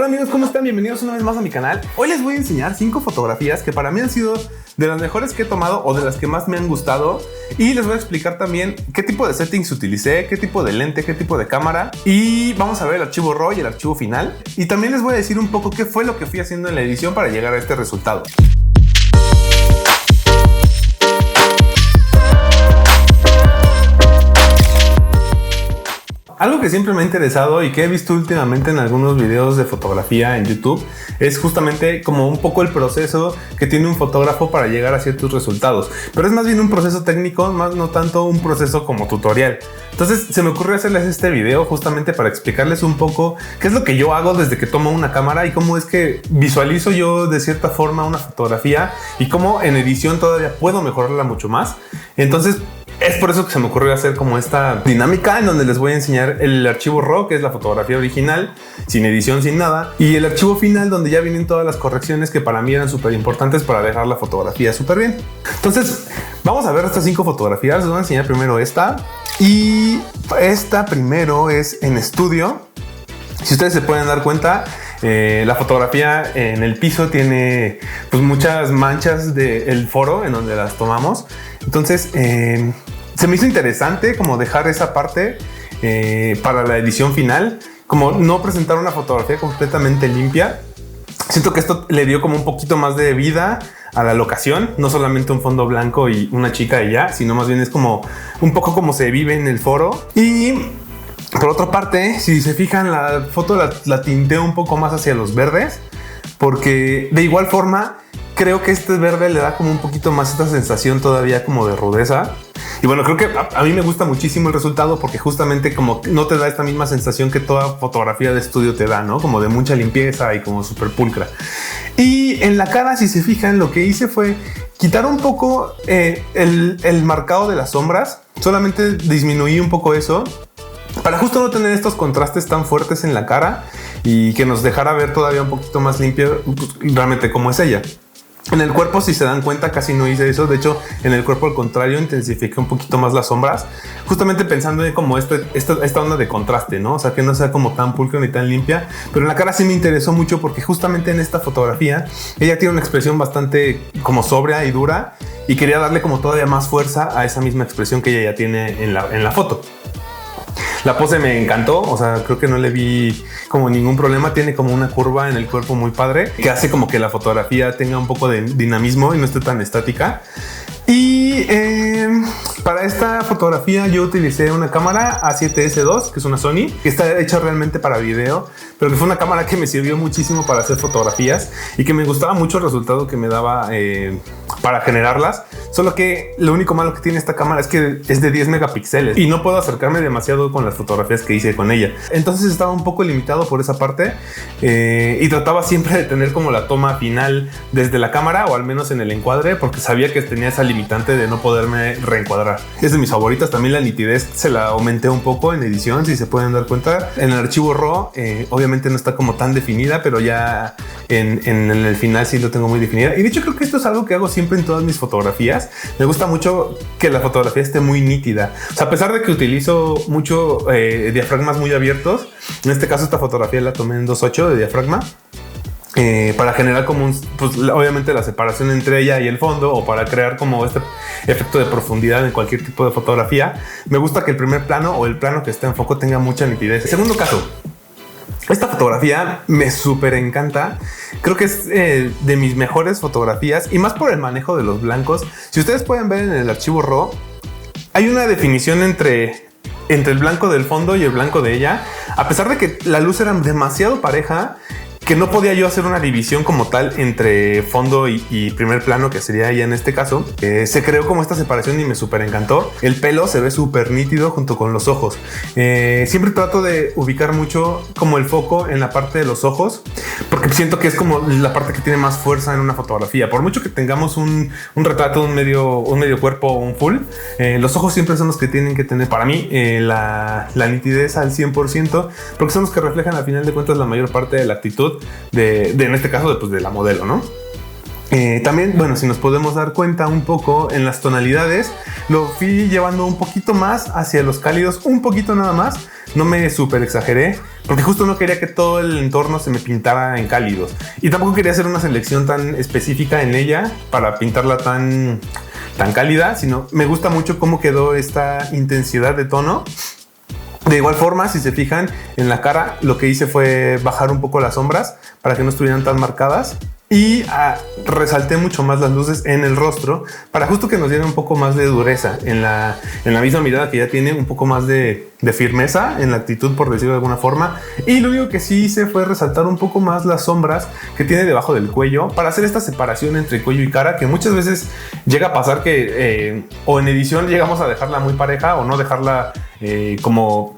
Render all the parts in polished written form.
amigos, ¿cómo están? Bienvenidos una vez más a mi canal. Hoy les voy a enseñar 5 fotografías que para mí han sido de las mejores que he tomado o de las que más me han gustado. Y les voy a explicar también qué tipo de settings utilicé, qué tipo de lente, qué tipo de cámara. Y vamos a ver el archivo RAW y el archivo final. Y también les voy a decir un poco qué fue lo que fui haciendo en la edición para llegar a este resultado. Algo que siempre me ha interesado y que he visto últimamente en algunos videos de fotografía en YouTube es justamente como un poco el proceso que tiene un fotógrafo para llegar a ciertos resultados. Pero es más bien un proceso técnico, más no tanto un proceso como tutorial. Entonces se me ocurrió hacerles este video justamente para explicarles un poco qué es lo que yo hago desde que tomo una cámara y cómo es que visualizo yo de cierta forma una fotografía y cómo en edición todavía puedo mejorarla mucho más. Entonces es por eso que se me ocurrió hacer como esta dinámica en donde les voy a enseñar el archivo RAW, que es la fotografía original, sin edición, sin nada, y el archivo final donde ya vienen todas las correcciones que para mí eran súper importantes para dejar la fotografía súper bien. Entonces vamos a ver estas 5 fotografías. Les voy a enseñar primero esta, y esta primero es en estudio. Si ustedes se pueden dar cuenta, la fotografía en el piso tiene pues muchas manchas del foro en donde las tomamos. Entonces se me hizo interesante como dejar esa parte para la edición final, como no presentar una fotografía completamente limpia. Siento que esto le dio como un poquito más de vida a la locación, no solamente un fondo blanco y una chica y ya, sino más bien es como un poco como se vive en el foro. Y por otra parte, si se fijan, la foto la tinteo un poco más hacia los verdes, porque de igual forma creo que este verde le da como un poquito más esta sensación todavía como de rudeza. Y bueno, creo que a mí me gusta muchísimo el resultado porque justamente como no te da esta misma sensación que toda fotografía de estudio te da, ¿no? Como de mucha limpieza y como súper pulcra. Y en la cara, si se fijan, lo que hice fue quitar un poco el marcado de las sombras. Solamente disminuí un poco eso para justo no tener estos contrastes tan fuertes en la cara y que nos dejara ver todavía un poquito más limpio realmente como es ella. En el cuerpo, si se dan cuenta, casi no hice eso. De hecho, en el cuerpo al contrario, intensifiqué un poquito más las sombras, justamente pensando en como esta onda de contraste, ¿no? O sea, que no sea como tan pulcra ni tan limpia. Pero en la cara sí me interesó mucho porque justamente en esta fotografía ella tiene una expresión bastante como sobria y dura, y quería darle como todavía más fuerza a esa misma expresión que ella ya tiene en la foto. La pose me encantó, o sea, creo que no le vi como ningún problema. Tiene como una curva en el cuerpo muy padre que hace como que la fotografía tenga un poco de dinamismo y no esté tan estática. Y para esta fotografía yo utilicé una cámara A7S2, que es una Sony, que está hecha realmente para video, pero que fue una cámara que me sirvió muchísimo para hacer fotografías y que me gustaba mucho el resultado que me daba para generarlas. Solo que lo único malo que tiene esta cámara es que es de 10 megapíxeles y no puedo acercarme demasiado con las fotografías que hice con ella. Entonces estaba un poco limitado por esa parte y trataba siempre de tener como la toma final desde la cámara, o al menos en el encuadre, porque sabía que tenía esa limitante de no poderme reencuadrar. Es de mis favoritas. También la nitidez se la aumenté un poco en edición, si se pueden dar cuenta. En el archivo RAW obviamente no está como tan definida, pero ya en el final sí lo tengo muy definida. Y de hecho creo que esto es algo que hago siempre en todas mis fotografías. Me gusta mucho que la fotografía esté muy nítida. O sea, a pesar de que utilizo mucho diafragmas muy abiertos, en este caso esta fotografía la tomé en 2.8 de diafragma, para generar como pues, obviamente la separación entre ella y el fondo, o para crear como este efecto de profundidad en cualquier tipo de fotografía. Me gusta que el primer plano o el plano que está en foco tenga mucha nitidez. Segundo caso, esta fotografía me súper encanta. Creo que es de mis mejores fotografías, y más por el manejo de los blancos. Si ustedes pueden ver en el archivo RAW, hay una definición entre el blanco del fondo y el blanco de ella, a pesar de que la luz era demasiado pareja, que no podía yo hacer una división como tal entre fondo y primer plano, que sería ella en este caso. Se creó como esta separación y me súper encantó. El pelo se ve súper nítido junto con los ojos. Siempre trato de ubicar mucho como el foco en la parte de los ojos, porque siento que es como la parte que tiene más fuerza en una fotografía. Por mucho que tengamos un retrato, un medio cuerpo o un full, los ojos siempre son los que tienen que tener, para mí, la nitidez al 100%, porque son los que reflejan al final de cuentas la mayor parte de la actitud de en este caso de la modelo, ¿no? También, bueno, si nos podemos dar cuenta un poco en las tonalidades, lo fui llevando un poquito más hacia los cálidos, un poquito nada más. No me súper exageré, porque justo no quería que todo el entorno se me pintara en cálidos. Y tampoco quería hacer una selección tan específica en ella para pintarla tan cálida, sino me gusta mucho cómo quedó esta intensidad de tono. De igual forma, si se fijan en la cara, lo que hice fue bajar un poco las sombras para que no estuvieran tan marcadas. Y resalté mucho más las luces en el rostro para justo que nos diera un poco más de dureza en la misma mirada que ya tiene, un poco más de firmeza en la actitud, por decirlo de alguna forma. Y lo único que sí hice fue resaltar un poco más las sombras que tiene debajo del cuello para hacer esta separación entre cuello y cara, que muchas veces llega a pasar que o en edición llegamos a dejarla muy pareja o no dejarla como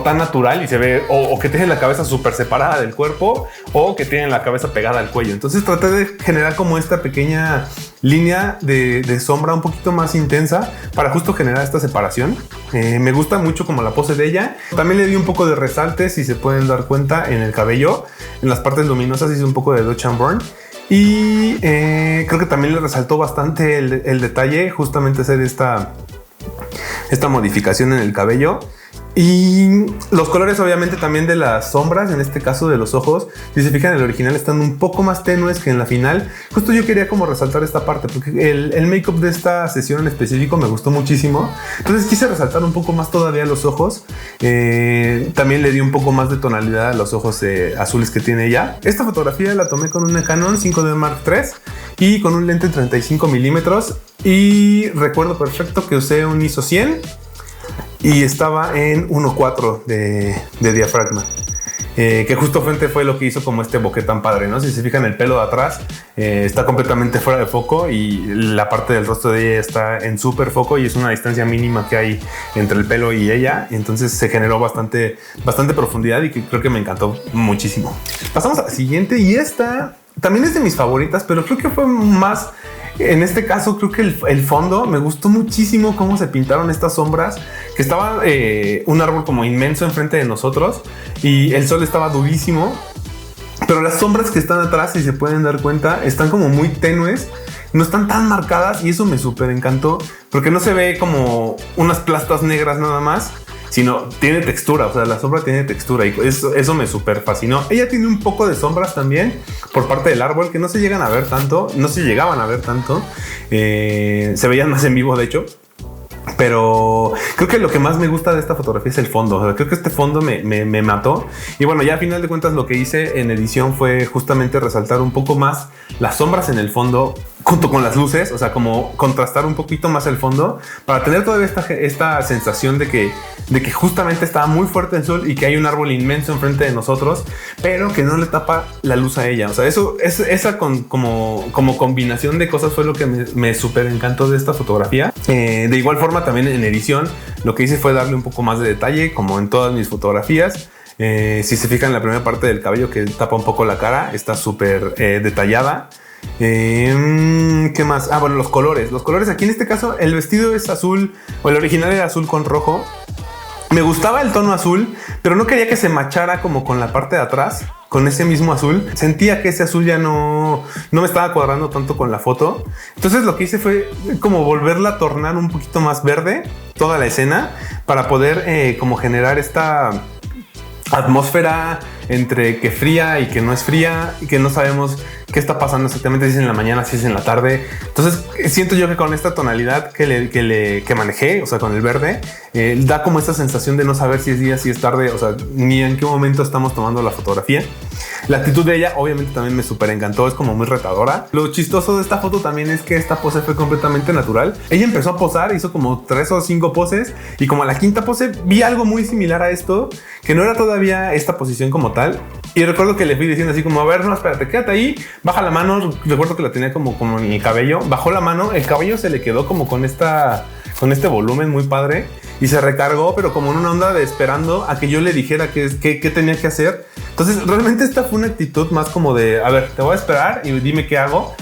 tan natural y se ve o que tienen la cabeza súper separada del cuerpo o que tienen la cabeza pegada al cuello. Entonces traté de generar como esta pequeña línea de sombra un poquito más intensa para justo generar esta separación. Me gusta mucho como la pose de ella. También le di un poco de resalte, si se pueden dar cuenta, en el cabello, en las partes luminosas hice un poco de Dodge & Burn. Y creo que también le resaltó bastante el detalle, justamente hacer esta modificación en el cabello. Y los colores obviamente también de las sombras, en este caso de los ojos, si se fijan en el original están un poco más tenues que en la final. Justo yo quería como resaltar esta parte porque el make-up de esta sesión en específico me gustó muchísimo. Entonces quise resaltar un poco más todavía los ojos. También le di un poco más de tonalidad a los ojos azules que tiene ella. Esta fotografía la tomé con una Canon 5D Mark III y con un lente 35 milímetros. Y recuerdo perfecto que usé un ISO 100 y estaba en 1.4 de diafragma, que justo frente fue lo que hizo como este bokeh tan padre, ¿no? Si se fijan, el pelo de atrás está completamente fuera de foco y la parte del rostro de ella está en súper foco y es una distancia mínima que hay entre el pelo y ella. Entonces se generó bastante profundidad y que creo que me encantó muchísimo. Pasamos a la siguiente y esta también es de mis favoritas, pero creo que fue más... En este caso creo que el fondo me gustó muchísimo cómo se pintaron estas sombras, que estaba un árbol como inmenso enfrente de nosotros y el sol estaba durísimo, pero las sombras que están atrás, si se pueden dar cuenta, están como muy tenues, no están tan marcadas y eso me súper encantó porque no se ve como unas plastas negras nada más, sino tiene textura, o sea, la sombra tiene textura y eso me súper fascinó. Ella tiene un poco de sombras también por parte del árbol que no se llegaban a ver tanto, se veían más en vivo de hecho. Pero creo que lo que más me gusta de esta fotografía es el fondo. O sea, creo que este fondo me mató. Y bueno, ya a final de cuentas lo que hice en edición fue justamente resaltar un poco más las sombras en el fondo junto con las luces. O sea, como contrastar un poquito más el fondo para tener todavía esta sensación de que justamente estaba muy fuerte el sol y que hay un árbol inmenso enfrente de nosotros, pero que no le tapa la luz a ella. O sea, esa como combinación de cosas fue lo que me súper encantó de esta fotografía. De igual forma, también en edición lo que hice fue darle un poco más de detalle, como en todas mis fotografías. Si se fijan en la primera parte del cabello que tapa un poco la cara, está súper detallada. ¿Qué más? Bueno, los colores. Los colores aquí en este caso, el vestido es azul, o el original era azul con rojo. Me gustaba el tono azul, pero no quería que se machara como con la parte de atrás, con ese mismo azul. Sentía que ese azul ya no me estaba cuadrando tanto con la foto. Entonces lo que hice fue como volverla a tornar un poquito más verde toda la escena para poder como generar esta atmósfera entre que fría y que no es fría y que no sabemos qué está pasando exactamente, si es en la mañana, si es en la tarde. Entonces siento yo que con esta tonalidad que manejé, o sea, con el verde, da como esta sensación de no saber si es día, si es tarde, o sea, ni en qué momento estamos tomando la fotografía. La actitud de ella obviamente también me súper encantó, es como muy retadora. Lo chistoso de esta foto también es que esta pose fue completamente natural. Ella empezó a posar, hizo como 3 o 5 poses y como a la quinta pose vi algo muy similar a esto, que no era todavía esta posición como tal. Y recuerdo que le fui diciendo así como, a ver, no, espérate, quédate ahí, baja la mano. Recuerdo que la tenía como en mi cabello, bajó la mano, el cabello se le quedó como con este volumen muy padre y se recargó, pero como en una onda de esperando a que yo le dijera qué tenía que hacer. Entonces realmente esta fue una actitud más como de, a ver, te voy a esperar y dime qué hago.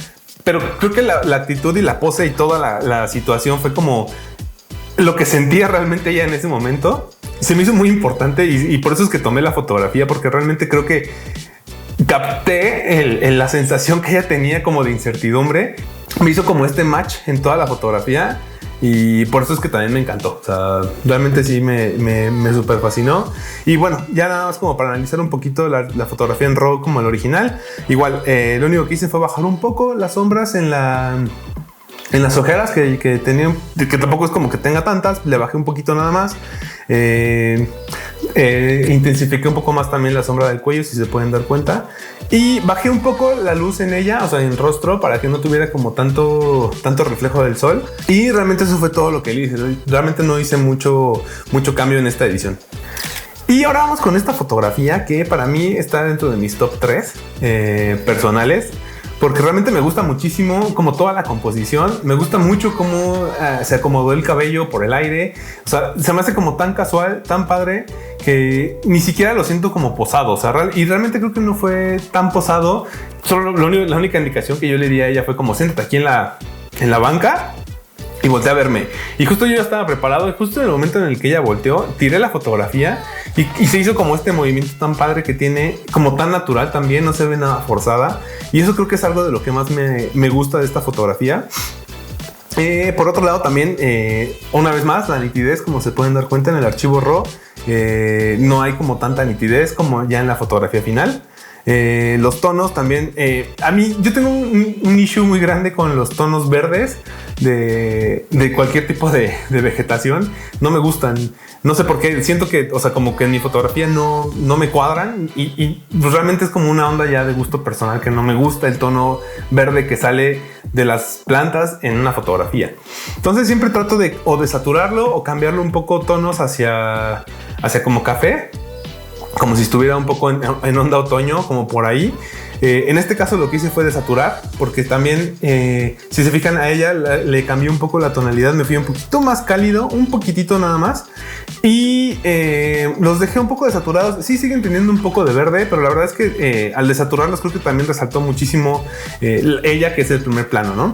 Pero creo que la actitud y la pose y toda la situación fue como lo que sentía realmente ella en ese momento. Se me hizo muy importante y por eso es que tomé la fotografía, porque realmente creo que capté la sensación que ella tenía como de incertidumbre. Me hizo como este match en toda la fotografía y por eso es que también me encantó. O sea, realmente sí me super fascinó. Y bueno, ya nada más como para analizar un poquito la fotografía en RAW como el original. Igual, lo único que hice fue bajar un poco las sombras en las ojeras que tenía, que tampoco es como que tenga tantas. Le bajé un poquito nada más. Intensifiqué un poco más también la sombra del cuello, si se pueden dar cuenta, y bajé un poco la luz en ella, o sea, en el rostro, para que no tuviera como tanto reflejo del sol. Y realmente eso fue todo lo que le hice. Realmente no hice mucho cambio en esta edición. Y ahora vamos con esta fotografía que para mí está dentro de mis top 3 personales, porque realmente me gusta muchísimo como toda la composición. Me gusta mucho cómo se acomodó el cabello por el aire. O sea, se me hace como tan casual, tan padre, que ni siquiera lo siento como posado. O sea, y realmente creo que no fue tan posado. Solo la única indicación que yo le di a ella fue como siéntate aquí en la banca y volteé a verme. Y justo yo ya estaba preparado, y justo en el momento en el que ella volteó, tiré la fotografía y se hizo como este movimiento tan padre que tiene, como tan natural también, no se ve nada forzada. Y eso creo que es algo de lo que más me gusta de esta fotografía. Por otro lado también, una vez más, la nitidez, como se pueden dar cuenta en el archivo RAW, no hay como tanta nitidez como ya en la fotografía final. Los tonos también, a mí yo tengo un issue muy grande con los tonos verdes de cualquier tipo de vegetación. No me gustan, no sé por qué, siento que, o sea, como que en mi fotografía no me cuadran, y pues realmente es como una onda ya de gusto personal, que no me gusta el tono verde que sale de las plantas en una fotografía. Entonces siempre trato de saturarlo o cambiarlo un poco tonos hacia como café, como si estuviera un poco en onda otoño, como por ahí. En este caso lo que hice fue desaturar, porque también, si se fijan, a ella le cambié un poco la tonalidad, me fui un poquito más cálido, un poquitito nada más, y los dejé un poco desaturados. Sí siguen teniendo un poco de verde, pero la verdad es que al desaturarlos creo que también resaltó muchísimo ella, que es el primer plano, ¿no?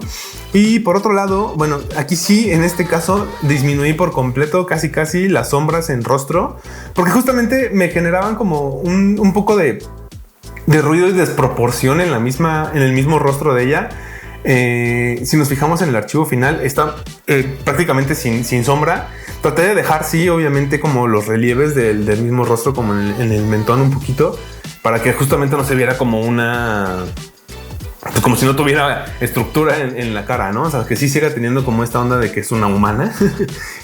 Y por otro lado, bueno, aquí sí, en este caso disminuí por completo casi las sombras en rostro, porque justamente me generaban como un poco de ruido y desproporción en el mismo rostro de ella. Si nos fijamos en el archivo final, está prácticamente sin sombra. Traté de dejar, sí, obviamente, como los relieves del mismo rostro, como en el mentón un poquito, para que justamente no se viera como pues como si no tuviera estructura en la cara, ¿no? O sea, que sí siga teniendo como esta onda de que es una humana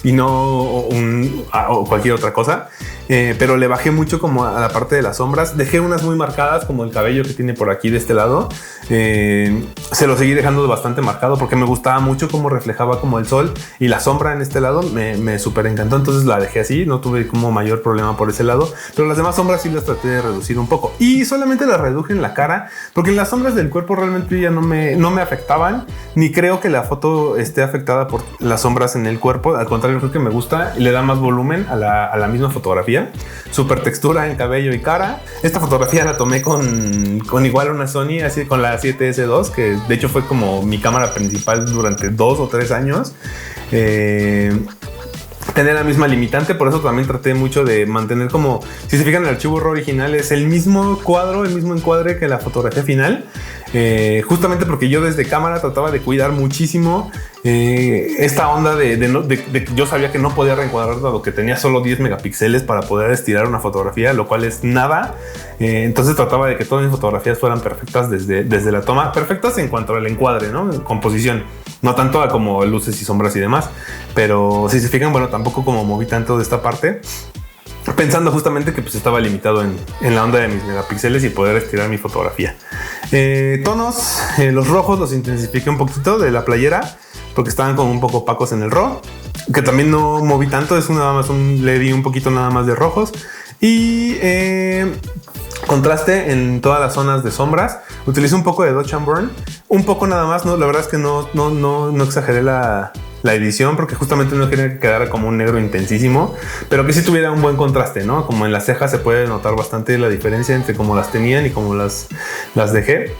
y no o cualquier otra cosa. Pero le bajé mucho como a la parte de las sombras. Dejé unas muy marcadas, como el cabello que tiene por aquí de este lado. Se lo seguí dejando bastante marcado porque me gustaba mucho cómo reflejaba como el sol, y la sombra en este lado me súper encantó. Entonces la dejé así, no tuve como mayor problema por ese lado. Pero las demás sombras sí las traté de reducir un poco, y solamente las reduje en la cara, porque en las sombras del cuerpo realmente ya no me afectaban, ni creo que la foto esté afectada por las sombras en el cuerpo. Al contrario, creo que me gusta y le da más volumen a la misma fotografía. Super textura en cabello y cara. Esta fotografía la tomé con igual una Sony, así con la 7S2, que de hecho fue como mi cámara principal durante 2 o 3 años. Tener la misma limitante, por eso también traté mucho de mantener como, si se fijan en el archivo RAW original, es el mismo cuadro, el mismo encuadre que la fotografía final. Justamente porque yo desde cámara trataba de cuidar muchísimo esta onda de que yo sabía que no podía reencuadrar, dado que tenía solo 10 megapíxeles para poder estirar una fotografía, lo cual es nada. Entonces trataba de que todas mis fotografías fueran perfectas desde la toma, perfectas en cuanto al encuadre, ¿no? En composición, no tanto a como luces y sombras y demás. Pero si se fijan, bueno, tampoco como moví tanto de esta parte, pensando justamente que pues estaba limitado en la onda de mis megapíxeles y poder estirar mi fotografía. Tonos, los rojos los intensifiqué un poquito de la playera, porque estaban como un poco opacos en el RAW, que también no moví tanto, es nada más le di un poquito nada más de rojos. Y contraste en todas las zonas de sombras. Utilicé un poco de Dodge and Burn, un poco nada más, ¿no? La verdad es que no exageré la edición, porque justamente no quería que quedara como un negro intensísimo, pero que sí tuviera un buen contraste, ¿no? Como en las cejas se puede notar bastante la diferencia entre cómo las tenían y cómo las dejé.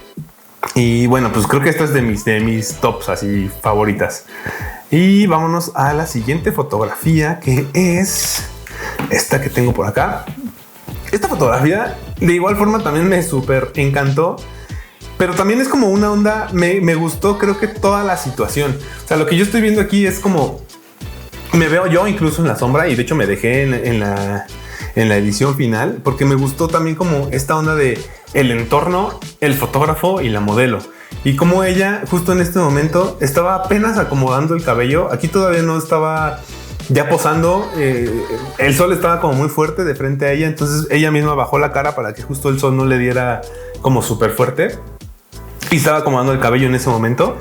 Y bueno, pues creo que esta es de mis tops así favoritas. Y vámonos a la siguiente fotografía, que es esta que tengo por acá. Esta fotografía De igual forma también me súper encantó. Pero también es como una onda, me gustó creo que toda la situación. O sea, lo que yo estoy viendo aquí es como... Me veo yo incluso en la sombra y de hecho me dejé en la edición final porque me gustó también como esta onda de el entorno, el fotógrafo y la modelo. Y como ella justo en este momento estaba apenas acomodando el cabello. Aquí todavía no estaba ya posando. El sol estaba como muy fuerte de frente a ella. Entonces ella misma bajó la cara para que justo el sol no le diera como súper fuerte. Y estaba acomodando el cabello en ese momento.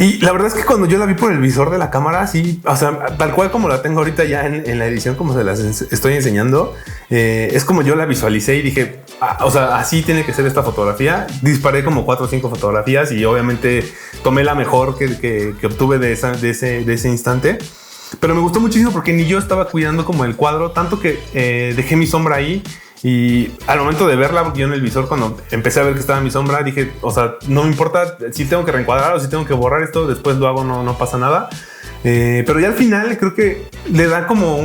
Y la verdad es que cuando yo la vi por el visor de la cámara, sí, o sea, tal cual como la tengo ahorita ya en la edición, como se las estoy enseñando, es como yo la visualicé y dije, o sea, así tiene que ser esta fotografía. Disparé como 4 o 5 fotografías y obviamente tomé la mejor que obtuve de ese instante. Pero me gustó muchísimo porque ni yo estaba cuidando como el cuadro, tanto que dejé mi sombra ahí. Y al momento de verla, yo en el visor, cuando empecé a ver que estaba mi sombra, dije, o sea, no me importa si tengo que reencuadrar o si tengo que borrar esto, después lo hago, no pasa nada. Pero ya al final creo que le da como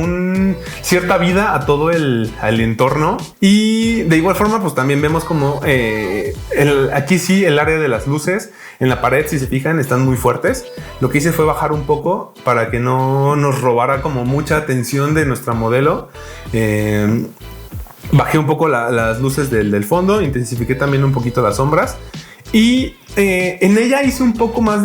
cierta vida a todo el entorno. Y de igual forma, pues también vemos como aquí sí el área de las luces en la pared, si se fijan, están muy fuertes. Lo que hice fue bajar un poco para que no nos robara como mucha atención de nuestra modelo. Bajé un poco las luces del fondo, intensifiqué también un poquito las sombras y en ella hice un poco más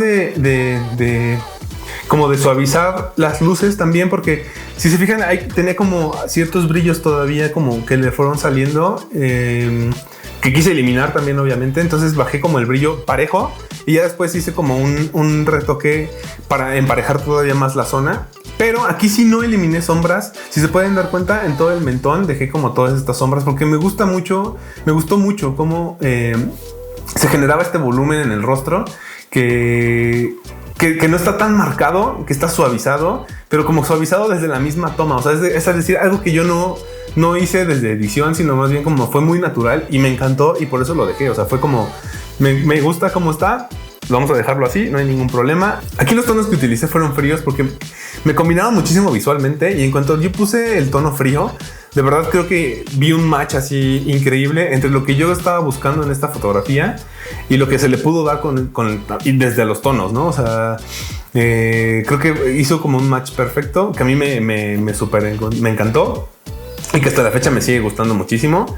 como de suavizar las luces también, porque si se fijan ahí tenía como ciertos brillos todavía como que le fueron saliendo, que quise eliminar también obviamente. Entonces bajé como el brillo parejo y ya después hice como un retoque para emparejar todavía más la zona. Pero aquí sí no eliminé sombras. Si se pueden dar cuenta, en todo el mentón dejé como todas estas sombras porque me gustó mucho cómo se generaba este volumen en el rostro que no está tan marcado, que está suavizado, pero como suavizado desde la misma toma. O sea, es decir, algo que yo no hice desde edición, sino más bien como fue muy natural y me encantó y por eso lo dejé. O sea, fue como, me gusta cómo está. Vamos a dejarlo así, no hay ningún problema. Aquí los tonos que utilicé fueron fríos porque me combinaban muchísimo visualmente y en cuanto yo puse el tono frío, de verdad creo que vi un match así increíble entre lo que yo estaba buscando en esta fotografía y lo que se le pudo dar y desde los tonos, ¿no? O sea, creo que hizo como un match perfecto que a mí me encantó y que hasta la fecha me sigue gustando muchísimo.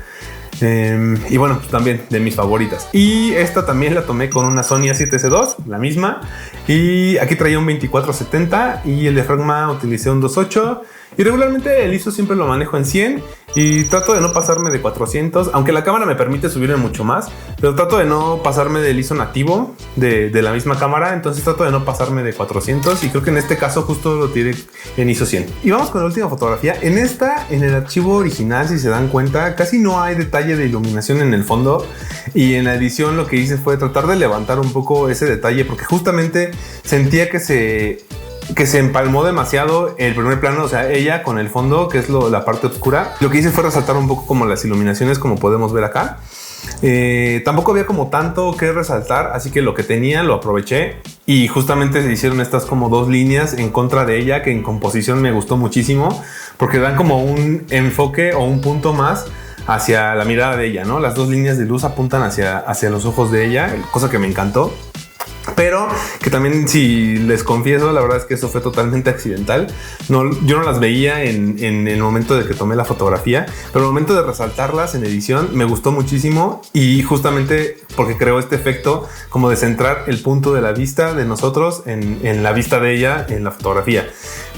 Y bueno, pues también de mis favoritas. Y esta también la tomé con una Sony A7C II, la misma. Y aquí traía un 24-70 y el diafragma utilicé un 2.8. Y regularmente el ISO siempre lo manejo en 100 y trato de no pasarme de 400, aunque la cámara me permite subirle mucho más, pero trato de no pasarme del ISO nativo de la misma cámara, entonces trato de no pasarme de 400 y creo que en este caso justo lo tiré en ISO 100. Y vamos con la última fotografía. En el archivo original, si se dan cuenta, casi no hay detalle de iluminación en el fondo y en la edición lo que hice fue tratar de levantar un poco ese detalle porque justamente sentía que se empalmó demasiado el primer plano, o sea, ella con el fondo, que es la parte oscura. Lo que hice fue resaltar un poco como las iluminaciones, como podemos ver acá. Tampoco había como tanto que resaltar, así que lo que tenía lo aproveché y justamente se hicieron estas como 2 líneas en contra de ella, que en composición me gustó muchísimo porque dan como un enfoque o un punto más hacia la mirada de ella, ¿no? Las 2 líneas de luz apuntan hacia los ojos de ella, cosa que me encantó. Pero que también, si les confieso, la verdad es que eso fue totalmente accidental. Yo no las veía en el momento de que tomé la fotografía, pero el momento de resaltarlas en edición me gustó muchísimo y justamente porque creó este efecto como de centrar el punto de la vista de nosotros en la vista de ella en la fotografía.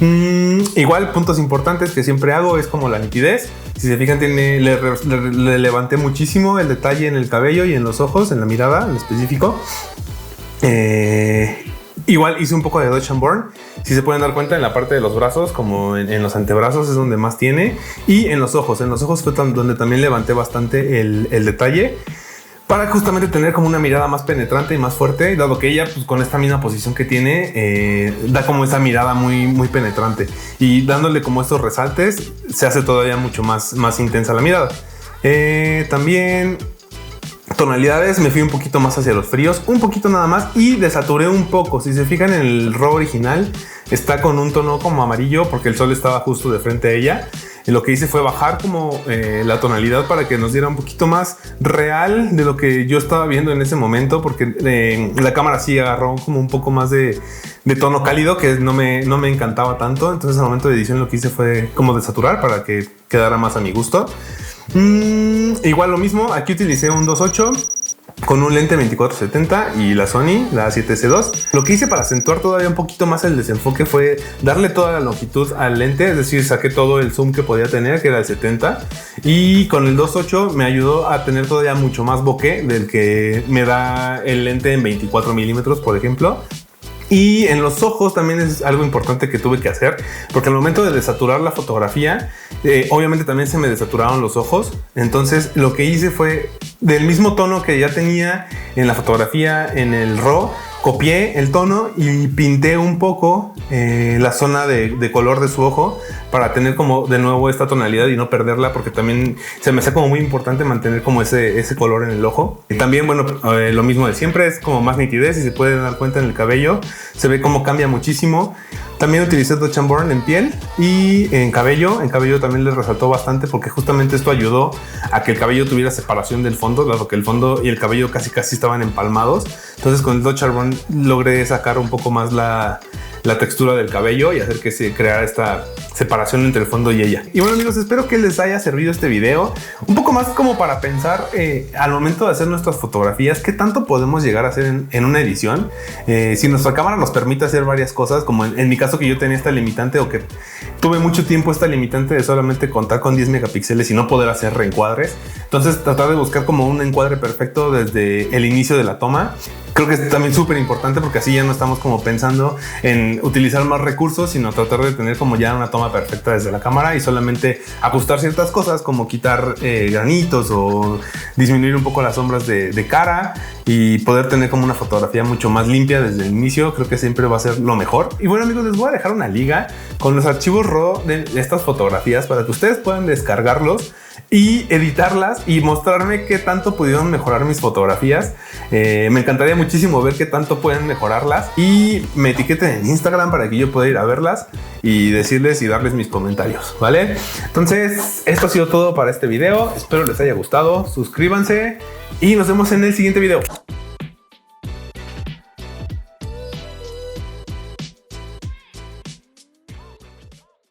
Igual, puntos importantes que siempre hago es como la nitidez. Si se fijan, le levanté muchísimo el detalle en el cabello y en los ojos, en la mirada en específico. Igual hice un poco de Dodge & Burn. Si se pueden dar cuenta, en la parte de los brazos, como en los antebrazos, es donde más tiene. Y en los ojos fue donde también levanté bastante el detalle, para justamente tener como una mirada más penetrante y más fuerte, dado que ella, pues, con esta misma posición que tiene, da como esa mirada muy, muy penetrante y dándole como estos resaltes se hace todavía mucho más intensa la mirada. También tonalidades, me fui un poquito más hacia los fríos, un poquito nada más, y desaturé un poco. Si se fijan, en el RAW original está con un tono como amarillo porque el sol estaba justo de frente a ella. lo que hice fue bajar como la tonalidad para que nos diera un poquito más real de lo que yo estaba viendo en ese momento, porque la cámara sí agarró como un poco más de tono cálido que no me encantaba tanto. Entonces al momento de edición lo que hice fue como desaturar para que quedara más a mi gusto. Igual lo mismo, aquí utilicé un 2.8 con un lente 24-70 y la Sony, la A7C2. Lo que hice para acentuar todavía un poquito más el desenfoque fue darle toda la longitud al lente, es decir, saqué todo el zoom que podía tener, que era el 70, y con el 2.8 me ayudó a tener todavía mucho más bokeh del que me da el lente en 24 milímetros, por ejemplo. Y en los ojos también es algo importante que tuve que hacer, porque al momento de desaturar la fotografía, obviamente también se me desaturaron los ojos. Entonces lo que hice fue, del mismo tono que ya tenía en la fotografía en el RAW, copié el tono y pinté un poco la zona de color de su ojo para tener como de nuevo esta tonalidad y no perderla, porque también se me hace como muy importante mantener como ese color en el ojo. Y también, bueno, lo mismo de siempre, es como más nitidez, y se pueden dar cuenta en el cabello, se ve como cambia muchísimo. También utilicé Dodge & Burn en piel y en cabello. En cabello también les resaltó bastante, porque justamente esto ayudó a que el cabello tuviera separación del fondo, dado que el fondo y el cabello casi estaban empalmados. Entonces con el Dodge & Burn logré sacar un poco más la textura del cabello y hacer que se creara esta separación entre el fondo y ella. Y bueno, amigos, espero que les haya servido este video un poco más como para pensar al momento de hacer nuestras fotografías, qué tanto podemos llegar a hacer en una edición. Si nuestra cámara nos permite hacer varias cosas, como en mi caso, que yo tenía esta limitante, o que tuve mucho tiempo esta limitante de solamente contar con 10 megapíxeles y no poder hacer reencuadres. Entonces tratar de buscar como un encuadre perfecto desde el inicio de la toma. Creo que es también súper importante, porque así ya no estamos como pensando en utilizar más recursos, sino tratar de tener como ya una toma perfecta desde la cámara y solamente ajustar ciertas cosas, como quitar granitos o disminuir un poco las sombras de cara, y poder tener como una fotografía mucho más limpia desde el inicio. Creo que siempre va a ser lo mejor. Y bueno, amigos, les voy a dejar una liga con los archivos RAW de estas fotografías para que ustedes puedan descargarlos y editarlas y mostrarme qué tanto pudieron mejorar mis fotografías. Me encantaría muchísimo ver qué tanto pueden mejorarlas, y me etiqueten en Instagram para que yo pueda ir a verlas y decirles y darles mis comentarios, ¿vale? Entonces, esto ha sido todo para este video. Espero les haya gustado. Suscríbanse y nos vemos en el siguiente video.